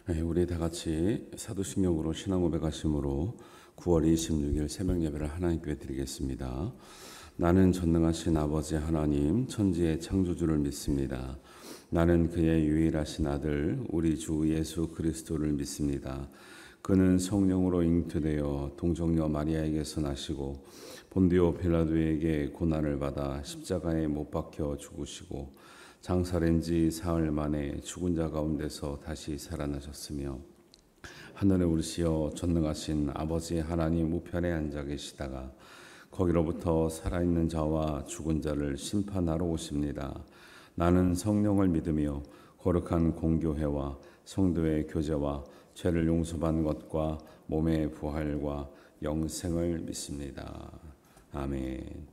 네, 우리 다 같이 사도신경으로 신앙 고백하심으로 9월 26일 새벽 예배를 하나님께 드리겠습니다. 나는 전능하신 아버지 하나님 천지의 창조주를 믿습니다. 나는 그의 유일하신 아들 우리 주 예수 그리스도를 믿습니다. 그는 성령으로 잉태되어 동정녀 마리아에게서 나시고 본디오 빌라도에게 고난을 받아 십자가에 못 박혀 죽으시고 장사된 지 사흘 만에 죽은 자 가운데서 다시 살아나셨으며 하늘에 오르시어 전능하신 아버지 하나님 우편에 앉아 계시다가 거기로부터 살아있는 자와 죽은 자를 심판하러 오십니다. 나는 성령을 믿으며 거룩한 공교회와 성도의 교제와 죄를 용서받는 것과 몸의 부활과 영생을 믿습니다. 아멘.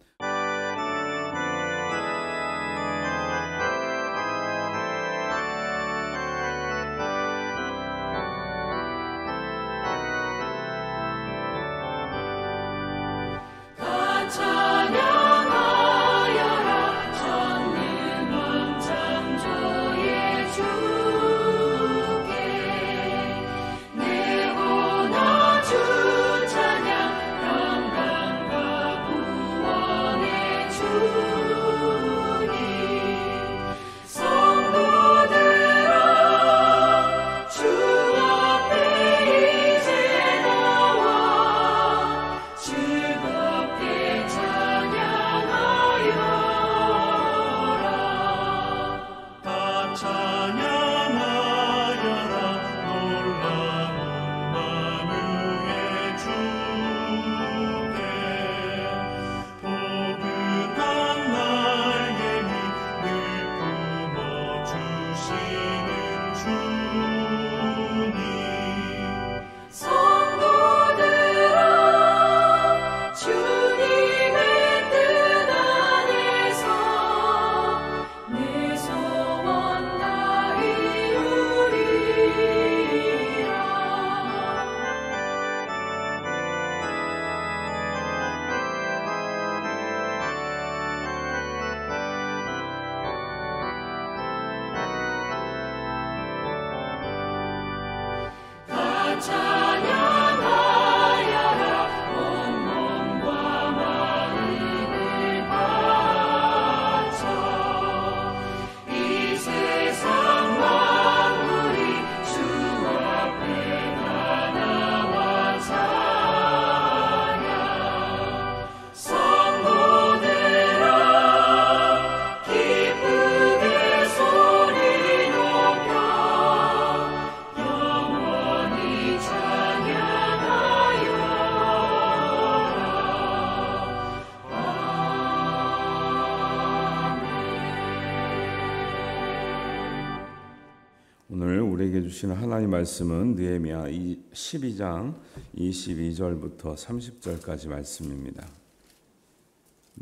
오늘 우리에게 주시는 하나님 말씀은 느헤미야 12장 22절부터 30절까지 말씀입니다.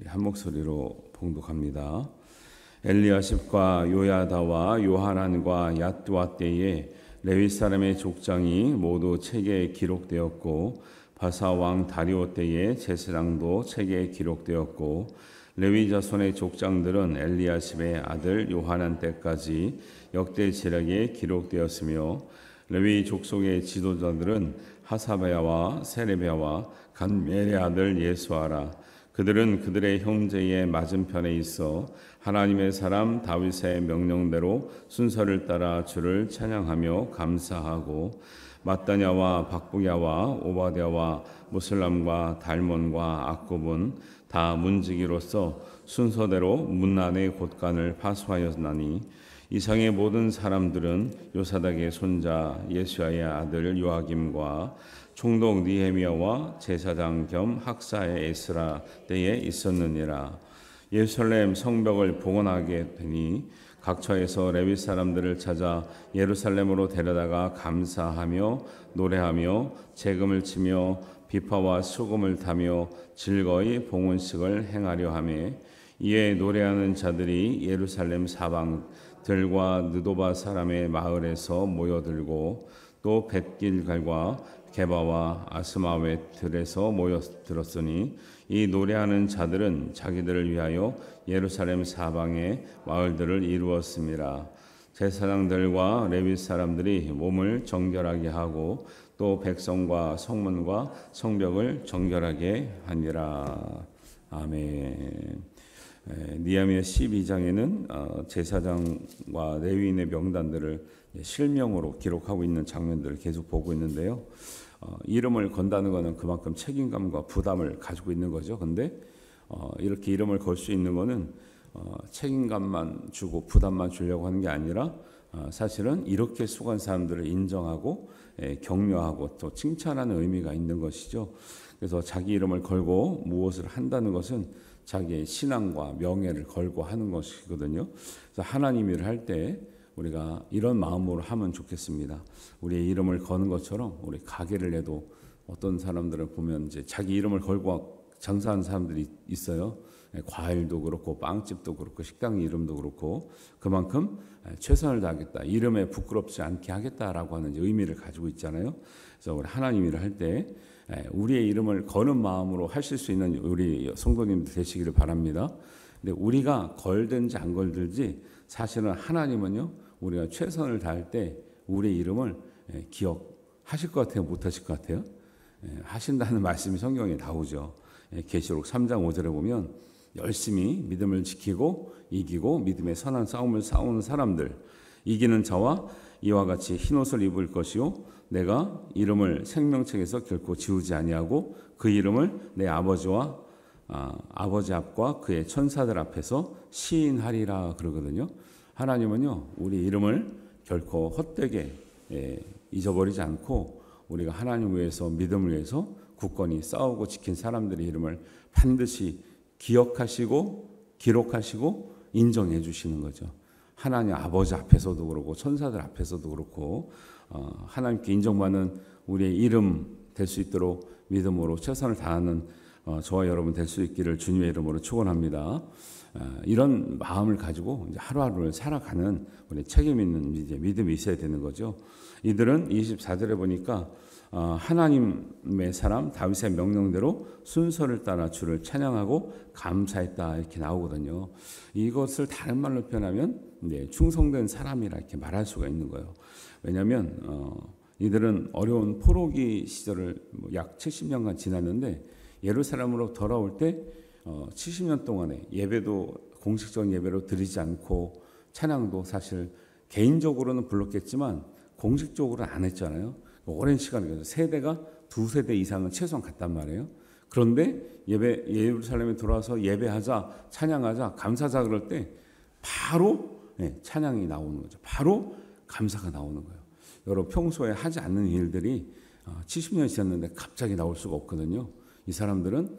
한 목소리로 봉독합니다. 엘리야십과 요야다와 요하난과 야뚜아 때에 레위 사람의 족장이 모두 책에 기록되었고 바사 왕 다리오 때에 제사장도 책에 기록되었고 레위 자손의 족장들은 엘리야십의 아들 요하난 때까지 역대 지략에 기록되었으며 레위 족속의 지도자들은 하사베야와 세레베야와 간멜의 아들 예수아라. 그들은 그들의 형제의 맞은편에 있어 하나님의 사람 다윗의 명령대로 순서를 따라 주를 찬양하며 감사하고 마따냐와 박부야와 오바댜와 무슬람과 달몬과 악굽은 다 문지기로서 순서대로 문 안의 곳간을 파수하였나니 이상의 모든 사람들은 요사닥의 손자 예수아의 아들 요아김과 총독 느헤미야와 제사장 겸 학사의 에스라 때에 있었느니라. 예루살렘 성벽을 복원하게 되니 각처에서 레위 사람들을 찾아 예루살렘으로 데려다가 감사하며 노래하며 재금을 치며 비파와 수금을 타며 즐거이 봉헌식을 행하려 하매 이에 노래하는 자들이 예루살렘 사방들과 느도바 사람의 마을에서 모여들고 또 벳길갈과 게바와 아스마웻들에서 모여들었으니 이 노래하는 자들은 자기들을 위하여 예루살렘 사방의 마을들을 이루었습니다. 제사장들과 레위 사람들이 몸을 정결하게 하고 또 백성과 성문과 성벽을 정결하게 하니라. 아멘. 느헤미야 12장에는 제사장과 레위인의 명단들을 실명으로 기록하고 있는 장면들을 계속 보고 있는데요. 이름을 건다는 것은 그만큼 책임감과 부담을 가지고 있는 거죠. 근데 이렇게 이름을 걸 수 있는 것은 책임감만 주고 부담만 주려고 하는 게 아니라 사실은 이렇게 수고한 사람들을 인정하고 격려하고 또 칭찬하는 의미가 있는 것이죠. 그래서 자기 이름을 걸고 무엇을 한다는 것은 자기의 신앙과 명예를 걸고 하는 것이거든요. 그래서 하나님 일을 할 때 우리가 이런 마음으로 하면 좋겠습니다. 우리의 이름을 거는 것처럼 우리 가게를 내도 어떤 사람들을 보면 이제 자기 이름을 걸고 장사하는 사람들이 있어요. 과일도 그렇고 빵집도 그렇고 식당 이름도 그렇고 그만큼 최선을 다하겠다. 이름에 부끄럽지 않게 하겠다라고 하는 의미를 가지고 있잖아요. 그래서 우리 하나님 일을 할 때 우리의 이름을 거는 마음으로 하실 수 있는 우리 성도님들 되시기를 바랍니다. 근데 우리가 걸든지 안 걸든지 사실은 하나님은요, 우리가 최선을 다할 때 우리의 이름을 기억하실 것 같아요? 못 하실 것 같아요? 하신다는 말씀이 성경에 나오죠. 계시록 3장 5절에 보면 열심히 믿음을 지키고 이기고 믿음의 선한 싸움을 싸우는 사람들, 이기는 자와 이와 같이 흰옷을 입을 것이요 내가 이름을 생명책에서 결코 지우지 아니하고 그 이름을 내 아버지와 아버지 앞과 그의 천사들 앞에서 시인하리라 그러거든요. 하나님은요, 우리 이름을 결코 헛되게 잊어버리지 않고 우리가 하나님 위해서 믿음을 위해서 굳건히 싸우고 지킨 사람들의 이름을 반드시 기억하시고 기록하시고 인정해 주시는 거죠. 하나님 아버지 앞에서도 그렇고 천사들 앞에서도 그렇고 하나님께 인정받는 우리의 이름 될 수 있도록 믿음으로 최선을 다하는 저와 여러분 될 수 있기를 주님의 이름으로 축원합니다. 이런 마음을 가지고 이제 하루하루를 살아가는 우리 책임 있는 이제 믿음이 있어야 되는 거죠. 이들은 24절에 보니까 하나님의 사람 다윗의 명령대로 순서를 따라 주를 찬양하고 감사했다 이렇게 나오거든요. 이것을 다른 말로 표현하면 충성된 사람이라 이렇게 말할 수가 있는 거예요. 왜냐하면 이들은 어려운 포로기 시절을 약 70년간 지났는데 예루살렘으로 돌아올 때 70년 동안에 예배도 공식적인 예배로 드리지 않고 찬양도 사실 개인적으로는 불렀겠지만 공식적으로는 안 했잖아요. 오랜 시간을 가서 세대가 두 세대 이상은 최소한 갔단 말이에요. 그런데 예루살렘에 돌아와서 예배하자, 찬양하자, 감사하자 그럴 때 바로 찬양이 나오는 거죠. 바로 감사가 나오는 거예요. 여러분 평소에 하지 않는 일들이 70년이 지났는데 갑자기 나올 수가 없거든요. 이 사람들은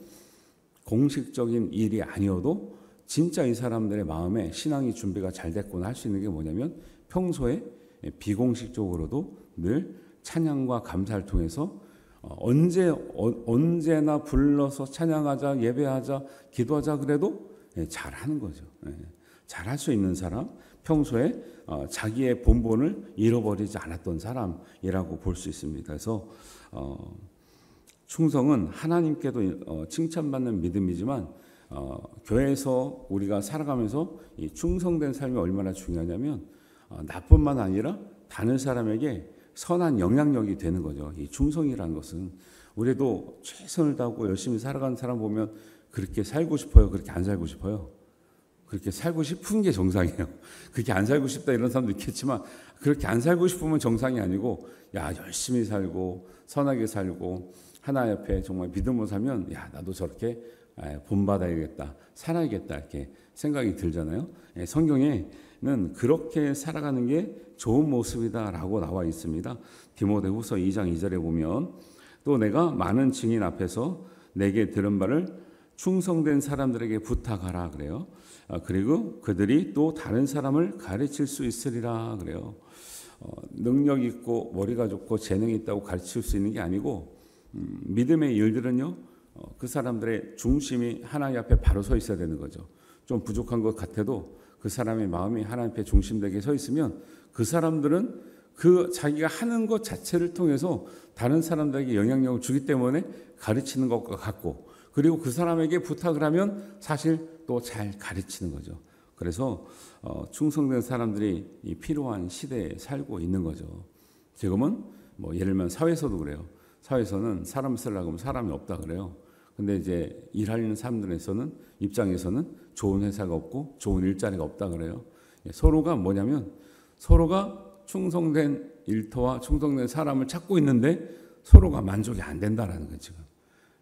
공식적인 일이 아니어도 진짜 이 사람들의 마음에 신앙이 준비가 잘 됐구나 할 수 있는 게 뭐냐면 평소에 비공식적으로도 늘 찬양과 감사를 통해서 언제나 불러서 찬양하자, 예배하자, 기도하자 그래도 잘하는 거죠. 잘할 수 있는 사람, 평소에 자기의 본분을 잃어버리지 않았던 사람이라고 볼 수 있습니다. 그래서 충성은 하나님께도 칭찬받는 믿음이지만 교회에서 우리가 살아가면서 이 충성된 삶이 얼마나 중요하냐면 나뿐만 아니라 다른 사람에게 선한 영향력이 되는 거죠. 이 충성이라는 것은 우리도 최선을 다하고 열심히 살아가는 사람 보면 그렇게 살고 싶어요? 그렇게 안 살고 싶어요? 그렇게 살고 싶은 게 정상이에요. 그렇게 안 살고 싶다 이런 사람도 있겠지만 그렇게 안 살고 싶으면 정상이 아니고 야 열심히 살고 선하게 살고 하나님 앞에 정말 믿음으로 살면 야 나도 저렇게 본받아야겠다 살아야겠다 이렇게 생각이 들잖아요. 성경에는 그렇게 살아가는 게 좋은 모습이다라고 나와 있습니다. 디모데후서 2장 2절에 보면 또 내가 많은 증인 앞에서 내게 들은 바를 충성된 사람들에게 부탁하라 그래요. 그리고 그들이 또 다른 사람을 가르칠 수 있으리라 그래요. 능력 있고 머리가 좋고 재능이 있다고 가르칠 수 있는 게 아니고 믿음의 일들은요 그 사람들의 중심이 하나님 앞에 바로 서 있어야 되는 거죠. 좀 부족한 것 같아도 그 사람의 마음이 하나님 앞에 중심되게 서 있으면 그 사람들은 그 자기가 하는 것 자체를 통해서 다른 사람들에게 영향력을 주기 때문에 가르치는 것과 같고 그리고 그 사람에게 부탁을 하면 사실 또 잘 가르치는 거죠. 그래서 충성된 사람들이 이 필요한 시대에 살고 있는 거죠. 지금은 뭐 예를 들면 사회에서도 그래요. 사회에서는 사람 쓰려고 하면 사람이 없다 그래요. 근데 이제 일하는 사람들에서는 입장에서는 좋은 회사가 없고 좋은 일자리가 없다 그래요. 서로가 뭐냐면 서로가 충성된 일터와 충성된 사람을 찾고 있는데 서로가 만족이 안 된다라는 거죠.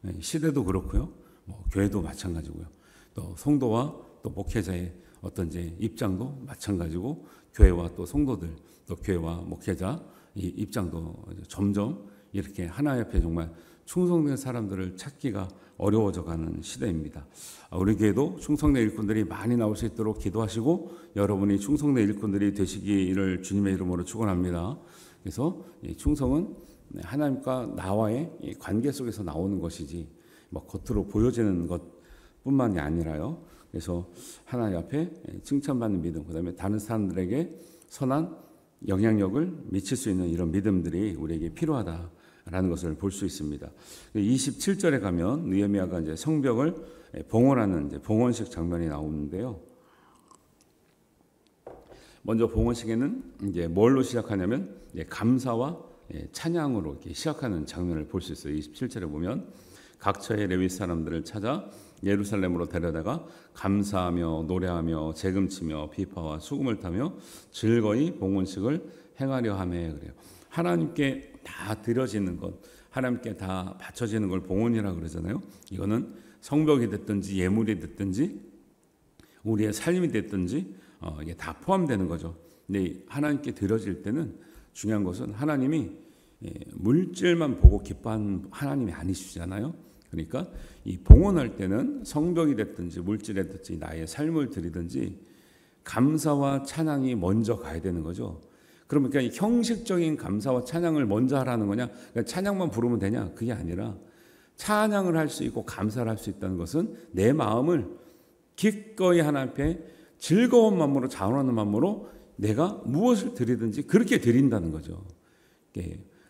지금 시대도 그렇고요. 뭐 교회도 마찬가지고요. 또 성도와 또 목회자의 어떤 이제 입장도 마찬가지고 교회와 또 성도들 또 교회와 목회자 이 입장도 점점 이렇게 하나 옆에 정말 충성된 사람들을 찾기가 어려워져가는 시대입니다. 우리 교회도 충성된 일꾼들이 많이 나올 수 있도록 기도하시고 여러분이 충성된 일꾼들이 되시기를 주님의 이름으로 축원합니다. 그래서 이 충성은 하나님과 나와의 이 관계 속에서 나오는 것이지 뭐 겉으로 보여지는 것뿐만이 아니라요. 그래서 하나님 앞에 칭찬받는 믿음, 그다음에 다른 사람들에게 선한 영향력을 미칠 수 있는 이런 믿음들이 우리에게 필요하다라는 것을 볼 수 있습니다. 27절에 가면 느헤미야가 이제 성벽을 봉헌하는 이제 봉헌식 장면이 나오는데요. 먼저 봉헌식에는 이제 뭘로 시작하냐면 이제 감사와 찬양으로 이렇게 시작하는 장면을 볼 수 있어요. 27절에 보면 각처의 레위 사람들을 찾아 예루살렘으로 데려다가 감사하며 노래하며 재금치며 비파와 수금을 타며 즐거이 봉헌식을 행하려 하매 그래요. 하나님께 다 드려지는 것, 하나님께 다 바쳐지는 걸 봉헌이라고 그러잖아요. 이거는 성벽이 됐든지 예물이 됐든지 우리의 삶이 됐든지 이게 다 포함되는 거죠. 근데 하나님께 드려질 때는 중요한 것은 하나님이 물질만 보고 기뻐하는 하나님이 아니시잖아요. 그러니까 이 봉헌할 때는 성벽이 됐든지 물질이 됐든지 나의 삶을 드리든지 감사와 찬양이 먼저 가야 되는 거죠. 그러니까 형식적인 감사와 찬양을 먼저 하라는 거냐? 그러니까 찬양만 부르면 되냐? 그게 아니라 찬양을 할 수 있고 감사를 할 수 있다는 것은 내 마음을 기꺼이 하나님 앞에 즐거운 마음으로 자원하는 마음으로 내가 무엇을 드리든지 그렇게 드린다는 거죠.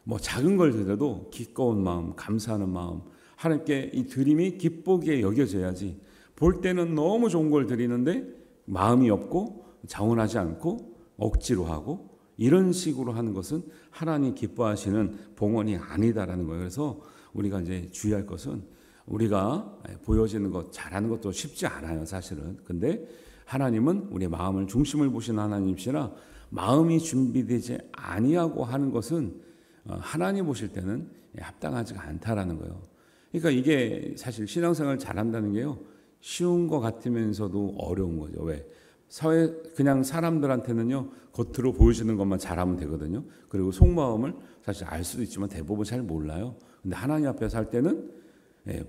뭐 작은 걸 드려도 기꺼운 마음, 감사하는 마음, 하나님께 이 드림이 기쁘게 여겨져야지. 볼 때는 너무 좋은 걸 드리는데 마음이 없고 자원하지 않고 억지로 하고 이런 식으로 하는 것은 하나님 기뻐하시는 봉헌이 아니다라는 거예요. 그래서 우리가 이제 주의할 것은 우리가 보여지는 것 잘하는 것도 쉽지 않아요, 사실은. 근데 하나님은 우리의 마음을 중심을 보시는 하나님이시라 마음이 준비되지 아니하고 하는 것은 하나님 보실 때는 합당하지가 않다라는 거예요. 그러니까 이게 사실 신앙생활 잘한다는 게요. 쉬운 것 같으면서도 어려운 거죠. 왜? 사회 그냥 사람들한테는요. 겉으로 보여지는 것만 잘하면 되거든요. 그리고 속마음을 사실 알 수도 있지만 대부분 잘 몰라요. 근데 하나님 앞에서 할 때는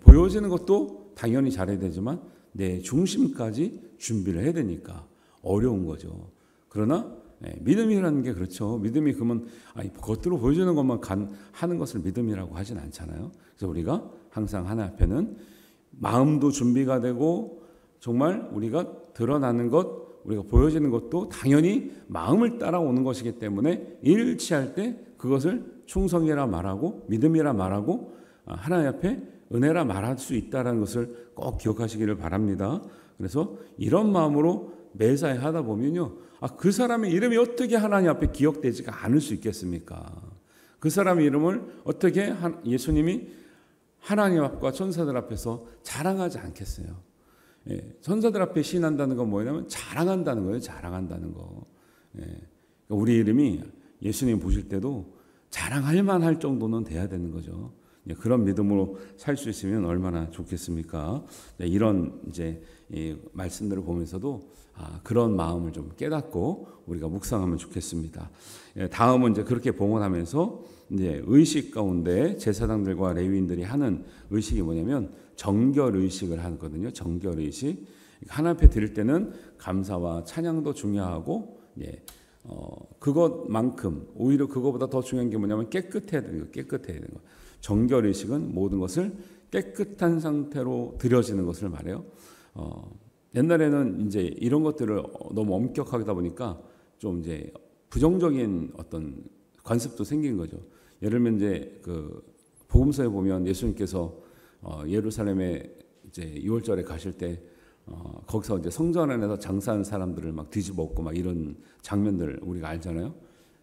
보여지는 것도 당연히 잘해야 되지만 내 중심까지 준비를 해야 되니까 어려운 거죠. 그러나 믿음이라는 게 그렇죠. 믿음이 그러면 겉으로 보여주는 것만 하는 것을 믿음이라고 하진 않잖아요. 그래서 우리가 항상 하나 앞에는 마음도 준비가 되고 정말 우리가 드러나는 것, 우리가 보여지는 것도 당연히 마음을 따라오는 것이기 때문에 일치할 때 그것을 충성이라 말하고 믿음이라 말하고 하나님 앞에 은혜라 말할 수 있다는 것을 꼭 기억하시기를 바랍니다. 그래서 이런 마음으로 매사에 하다 보면요. 그 사람의 이름이 어떻게 하나님 앞에 기억되지가 않을 수 있겠습니까? 그 사람의 이름을 어떻게 예수님이 하나님 앞과 천사들 앞에서 자랑하지 않겠어요? 천사들 앞에 시인한다는 건 뭐냐면 자랑한다는 거예요. 자랑한다는 거. 그러니까 우리 이름이 예수님 보실 때도 자랑할 만할 정도는 돼야 되는 거죠. 그런 믿음으로 살 수 있으면 얼마나 좋겠습니까? 이런 이제 이 말씀들을 보면서도 그런 마음을 좀 깨닫고 우리가 묵상하면 좋겠습니다. 다음은 이제 그렇게 봉헌하면서 이제 의식 가운데 제사장들과 레위인들이 하는 의식이 뭐냐면 정결 의식을 하거든요. 정결 의식. 하나님 앞에 드릴 때는 감사와 찬양도 중요하고 그것만큼 오히려 그것보다 더 중요한 게 뭐냐면 깨끗해야 되는 거. 깨끗해야 되는 거. 정결 의식은 모든 것을 깨끗한 상태로 드려지는 것을 말해요. 옛날에는 이제 이런 것들을 너무 엄격하다 보니까 좀 이제 부정적인 어떤 관습도 생긴 거죠. 예를 들면 이제 그 복음서에 보면 예수님께서 예루살렘에 이제 6월절에 가실 때 거기서 이제 성전 안에서 장사하는 사람들을 막 뒤집어엎고 막 이런 장면들 우리가 알잖아요.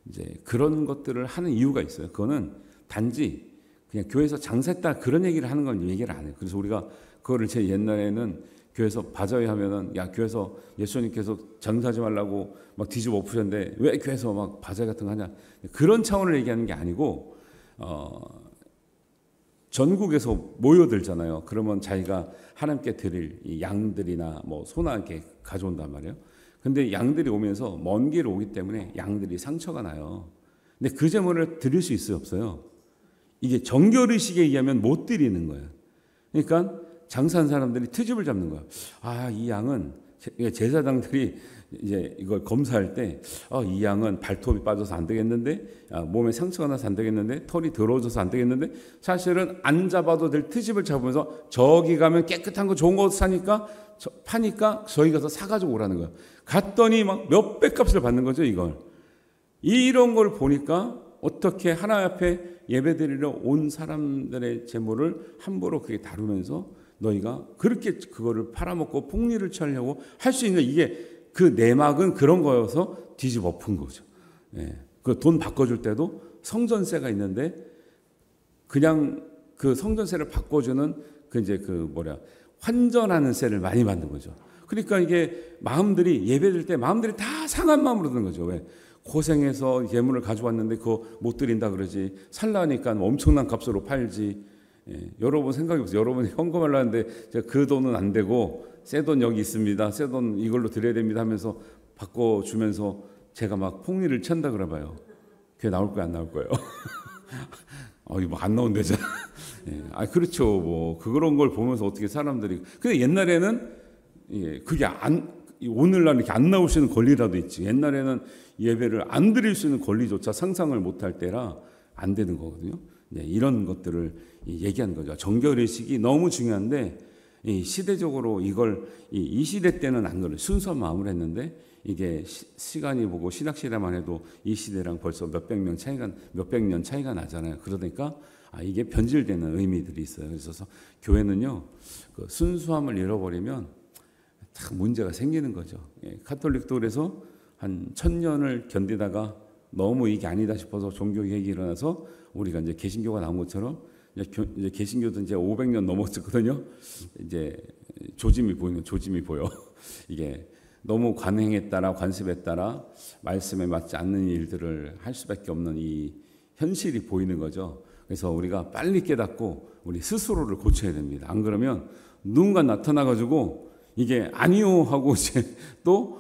이제 그런 것들을 하는 이유가 있어요. 그거는 단지 그냥 교회에서 장사했다 그런 얘기를 하는 건 얘기를 안 해요. 그래서 우리가 그거를 제 옛날에는 교회에서 바자회 하면은 야 교회에서 예수님께서 장사하지 말라고 막 뒤집어 엎으셨는데 왜 교회에서 막 바자회 같은 거 하냐 그런 차원을 얘기하는 게 아니고 전국에서 모여들잖아요. 그러면 자기가 하나님께 드릴 이 양들이나 뭐 소나 이렇게 가져온단 말이에요. 근데 양들이 오면서 먼 길을 오기 때문에 양들이 상처가 나요. 근데 그 제물을 드릴 수 있어요, 없어요? 이게 정결의식에 의하면 못 드리는 거예요. 그러니까 장사한 사람들이 트집을 잡는 거예요. 아, 이 양은 제사장들이 이제 이걸 검사할 때, 이 양은 발톱이 빠져서 안 되겠는데, 몸에 상처가 나서 안 되겠는데, 털이 더러워져서 안 되겠는데, 사실은 안 잡아도 될 트집을 잡으면서 저기 가면 깨끗한 거 좋은 거 사니까 파니까 저희 가서 사가지고 오라는 거예요. 갔더니 막 몇백 값을 받는 거죠, 이걸. 이런 걸 보니까 어떻게 하나님 앞에 예배드리러 온 사람들의 재물을 함부로 그렇게 다루면서 너희가 그렇게 그거를 팔아먹고 폭리를 취하려고 할 수 있는 이게 그 내막은 그런 거여서 뒤집어 엎은 거죠. 예. 그 돈 바꿔줄 때도 성전세가 있는데 그냥 그 성전세를 바꿔주는 그 이제 그 환전하는 세를 많이 받는 거죠. 그러니까 이게 마음들이 예배드릴 때 마음들이 다 상한 마음으로 드는 거죠. 왜? 고생해서 예물을 가져왔는데 그거 못 드린다 그러지. 살라니까 엄청난 값으로 팔지. 예, 여러분 생각해보세요. 여러분이 헌금하려 하는데 제가 그 돈은 안 되고 새 돈 여기 있습니다. 새 돈 이걸로 드려야 됩니다 하면서 바꿔주면서 제가 막 폭리를 찬다 그래봐요. 그게 나올 거야 안 나올 거예요? 이거 안 나온대잖아. 예, 그렇죠. 뭐 그런 걸 보면서 어떻게 사람들이. 근데 옛날에는 그게 오늘날 이렇게 안 나올 수 있는 권리라도 있지. 옛날에는 예배를 안 드릴 수 있는 권리조차 상상을 못할 때라 안 되는 거거든요. 이런 것들을 얘기하는 거죠. 정결의식이 너무 중요한데 시대적으로 이걸 이 시대 때는 안 그래요. 순수한 마음으로 했는데 이게 시간이 보고 신학 시대만 해도 이 시대랑 벌써 몇백 년 차이가 나잖아요. 그러니까 이게 변질되는 의미들이 있어요. 그래서 교회는요 그 순수함을 잃어버리면 참 문제가 생기는 거죠. 카톨릭도 그래서 한 1000년을 견디다가 너무 이게 아니다 싶어서 종교개혁이 일어나서 우리가 이제 개신교가 나온 것처럼 이제 개신교도 이제 500년 넘었거든요. 이제 조짐이 보여. 이게 너무 관행에 따라 관습에 따라 말씀에 맞지 않는 일들을 할 수밖에 없는 이 현실이 보이는 거죠. 그래서 우리가 빨리 깨닫고 우리 스스로를 고쳐야 됩니다. 안 그러면 누군가 나타나가지고 이게 아니요 하고 이제 또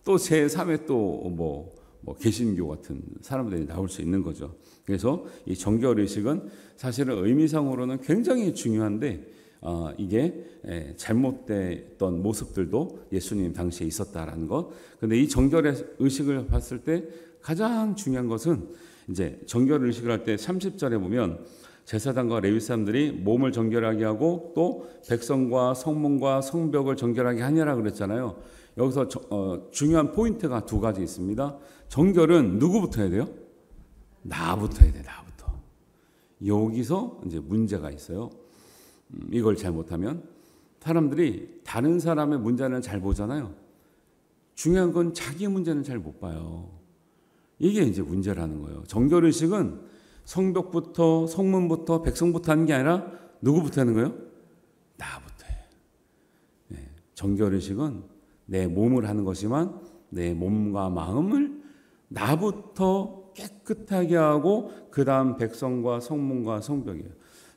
제3의 또 개신교 같은 사람들이 나올 수 있는 거죠. 그래서 이 정결의식은 사실은 의미상으로는 굉장히 중요한데 이게 잘못됐던 모습들도 예수님 당시에 있었다라는 것. 근데 이 정결의식을 봤을 때 가장 중요한 것은 이제 정결의식을 할 때 30절에 보면 제사장과 레위 사람들이 몸을 정결하게 하고 또 백성과 성문과 성벽을 정결하게 하냐라 그랬잖아요. 여기서 중요한 포인트가 두 가지 있습니다. 정결은 누구부터 해야 돼요? 나부터 해야 돼. 나부터. 여기서 이제 문제가 있어요. 이걸 잘못하면 사람들이 다른 사람의 문제는 잘 보잖아요. 중요한 건 자기 문제는 잘 못 봐요. 이게 이제 문제라는 거예요. 정결의식은 성벽부터 성문부터 백성부터 하는 게 아니라 누구부터 하는 거예요? 나부터 해요. 정결의식은 내 몸을 하는 것이지만 내 몸과 마음을 나부터 깨끗하게 하고 그 다음 백성과 성문과 성벽이에요.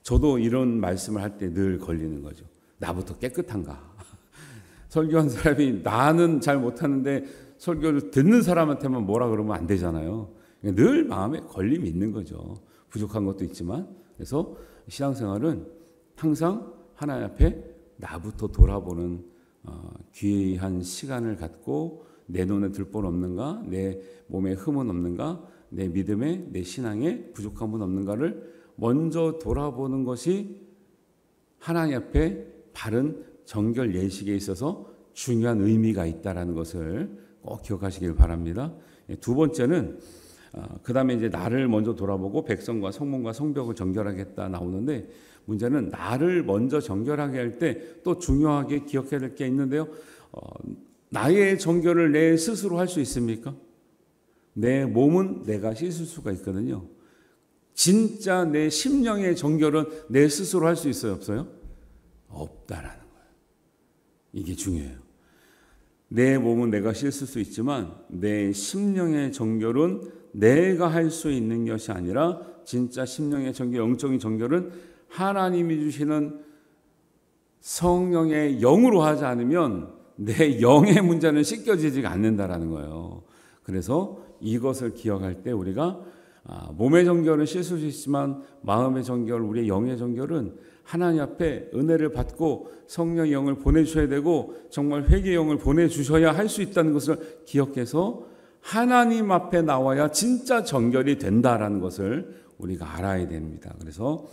저도 이런 말씀을 할 때 늘 걸리는 거죠. 나부터 깨끗한가? 설교한 사람이 나는 잘 못하는데 설교를 듣는 사람한테만 뭐라 그러면 안 되잖아요. 늘 마음에 걸림이 있는 거죠. 부족한 것도 있지만. 그래서 신앙생활은 항상 하나님 앞에 나부터 돌아보는 귀한 시간을 갖고 내 눈에 들볼 없는가, 내 몸에 흠은 없는가, 내 믿음에 내 신앙에 부족함은 없는가를 먼저 돌아보는 것이 하나님 앞에 바른 정결 예식에 있어서 중요한 의미가 있다라는 것을 꼭 기억하시길 바랍니다. 두 번째는 그 다음에 이제 나를 먼저 돌아보고 백성과 성문과 성벽을 정결하겠다 나오는데, 문제는 나를 먼저 정결하게 할 때 또 중요하게 기억해야 될 게 있는데요. 나의 정결을 내 스스로 할 수 있습니까? 내 몸은 내가 씻을 수가 있거든요. 진짜 내 심령의 정결은 내 스스로 할 수 있어요, 없어요? 없다라는 거예요. 이게 중요해요. 내 몸은 내가 씻을 수 있지만 내 심령의 정결은 내가 할 수 있는 것이 아니라, 진짜 심령의 정결, 영적인 정결은 하나님이 주시는 성령의 영으로 하지 않으면 내 영의 문제는 씻겨지지가 않는다라는 거예요. 그래서 이것을 기억할 때 우리가 몸의 정결은 씻을 수 있지만 마음의 정결, 우리의 영의 정결은 하나님 앞에 은혜를 받고 성령의 영을 보내주셔야 되고 정말 회개의 영을 보내주셔야 할 수 있다는 것을 기억해서 하나님 앞에 나와야 진짜 정결이 된다라는 것을 우리가 알아야 됩니다. 그래서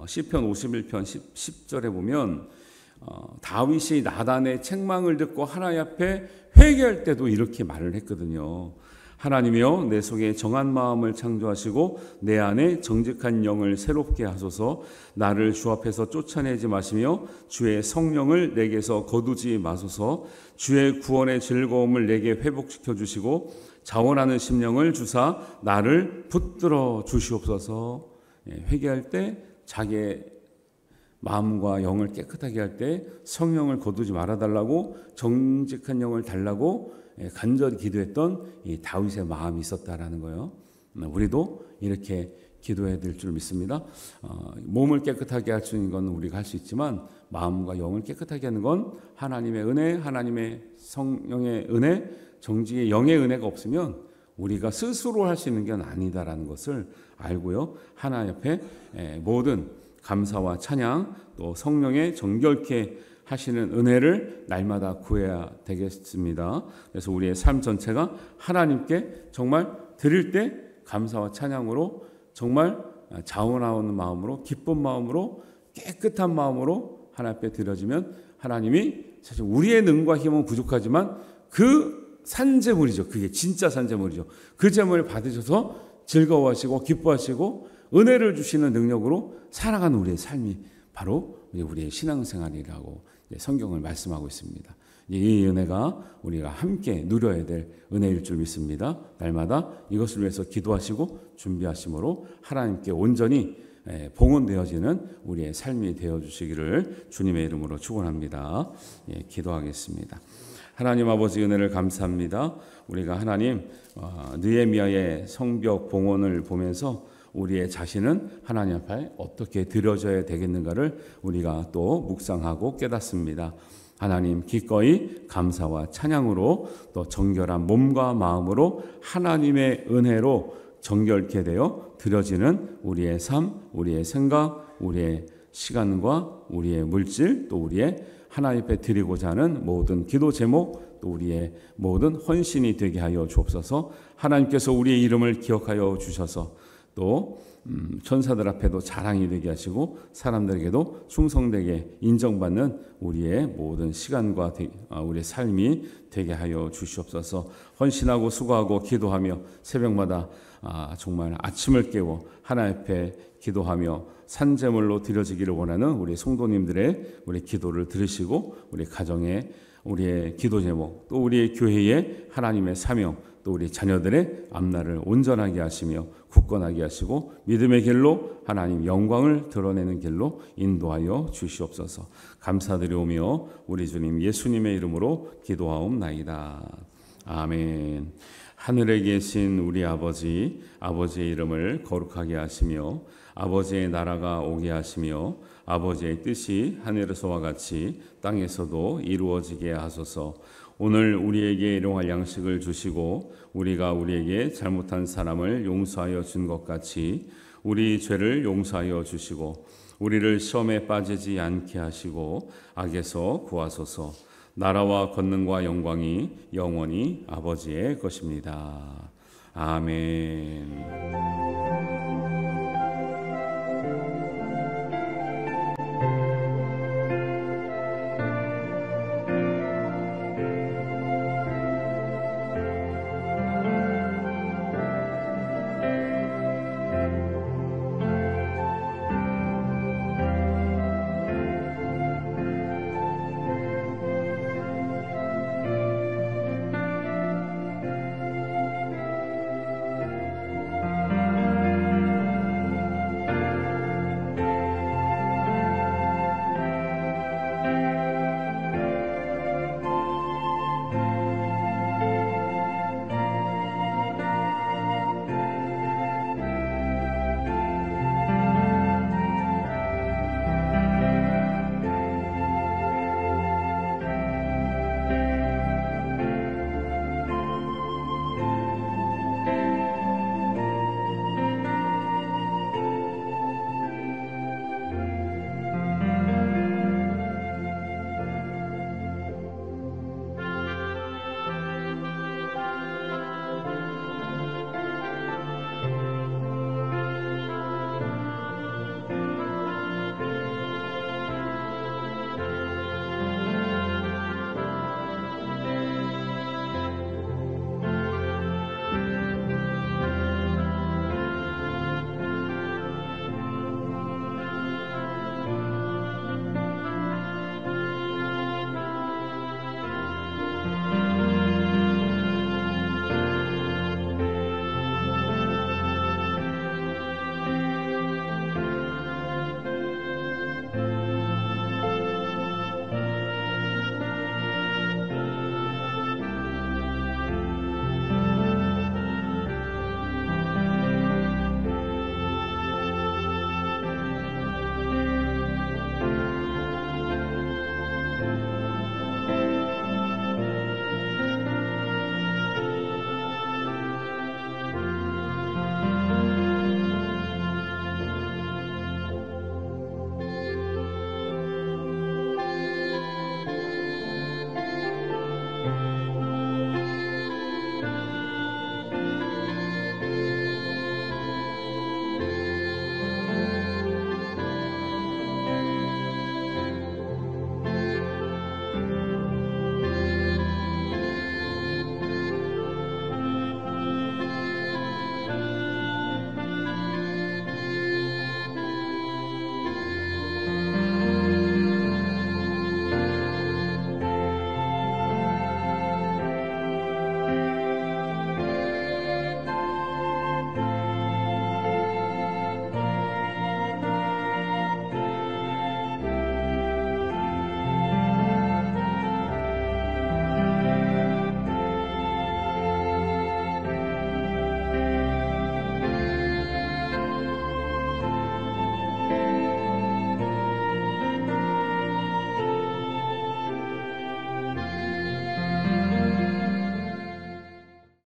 시편 51편 10절에 보면 다윗이 나단의 책망을 듣고 하나님 앞에 회개할 때도 이렇게 말을 했거든요. 하나님이여, 내 속에 정한 마음을 창조하시고 내 안에 정직한 영을 새롭게 하소서. 나를 주 앞에서 쫓아내지 마시며 주의 성령을 내게서 거두지 마소서. 주의 구원의 즐거움을 내게 회복시켜 주시고 자원하는 심령을 주사 나를 붙들어 주시옵소서. 회개할 때 자기의 마음과 영을 깨끗하게 할 때 성령을 거두지 말아달라고, 정직한 영을 달라고 간절히 기도했던 이 다윗의 마음이 있었다라는 거예요. 우리도 이렇게 기도해야 될 줄 믿습니다. 몸을 깨끗하게 할 수 있는 건 우리가 할 수 있지만 마음과 영을 깨끗하게 하는 건 하나님의 은혜, 하나님의 성령의 은혜, 정직의 영의 은혜가 없으면 우리가 스스로 할 수 있는 게 아니다라는 것을 알고요. 하나님 앞에 모든 감사와 찬양, 또 성령의 정결케 하시는 은혜를 날마다 구해야 되겠습니다. 그래서 우리의 삶 전체가 하나님께 정말 드릴 때 감사와 찬양으로, 정말 자원하는 마음으로, 기쁜 마음으로, 깨끗한 마음으로 하나님 앞에 드려지면 하나님이, 사실 우리의 능과 힘은 부족하지만 그 산제물이죠. 그게 진짜 산제물이죠. 그 제물을 받으셔서 즐거워하시고 기뻐하시고 은혜를 주시는 능력으로 살아가는 우리의 삶이 바로 우리의 신앙생활이라고 성경을 말씀하고 있습니다. 이 은혜가 우리가 함께 누려야 될 은혜일 줄 믿습니다. 날마다 이것을 위해서 기도하시고 준비하심으로 하나님께 온전히 봉헌되어지는 우리의 삶이 되어주시기를 주님의 이름으로 축원합니다. 기도하겠습니다. 하나님 아버지, 은혜를 감사합니다. 우리가 하나님 느헤미야의 성벽 봉헌을 보면서 우리의 자신은 하나님 앞에 어떻게 드려져야 되겠는가를 우리가 또 묵상하고 깨닫습니다. 하나님, 기꺼이 감사와 찬양으로 또 정결한 몸과 마음으로 하나님의 은혜로 정결케 되어 드려지는 우리의 삶, 우리의 생각, 우리의 시간과 우리의 물질, 또 우리의 하나님 앞에 드리고자 하는 모든 기도 제목, 또 우리의 모든 헌신이 되게 하여 주옵소서. 하나님께서 우리의 이름을 기억하여 주셔서 또 천사들 앞에도 자랑이 되게 하시고 사람들에게도 충성되게 인정받는 우리의 모든 시간과 우리의 삶이 되게 하여 주시옵소서. 헌신하고 수고하고 기도하며 새벽마다 정말 아침을 깨워 하나님 앞에 기도하며 산제물로 드려지기를 원하는 우리 성도님들의 우리 기도를 들으시고 우리 가정의 우리의 기도 제목, 또 우리의 교회의 하나님의 사명, 또 우리 자녀들의 앞날을 온전하게 하시며 굳건하게 하시고 믿음의 길로 하나님 영광을 드러내는 길로 인도하여 주시옵소서. 감사드리오며 우리 주님 예수님의 이름으로 기도하옵나이다. 아멘. 하늘에 계신 우리 아버지, 아버지의 이름을 거룩하게 하시며 아버지의 나라가 오게 하시며 아버지의 뜻이 하늘에서와 같이 땅에서도 이루어지게 하소서. 오늘 우리에게 일용할 양식을 주시고 우리가 우리에게 잘못한 사람을 용서하여 준 것 같이 우리 죄를 용서하여 주시고 우리를 시험에 빠지지 않게 하시고 악에서 구하소서. 나라와 권능과 영광이 영원히 아버지의 것입니다. 아멘.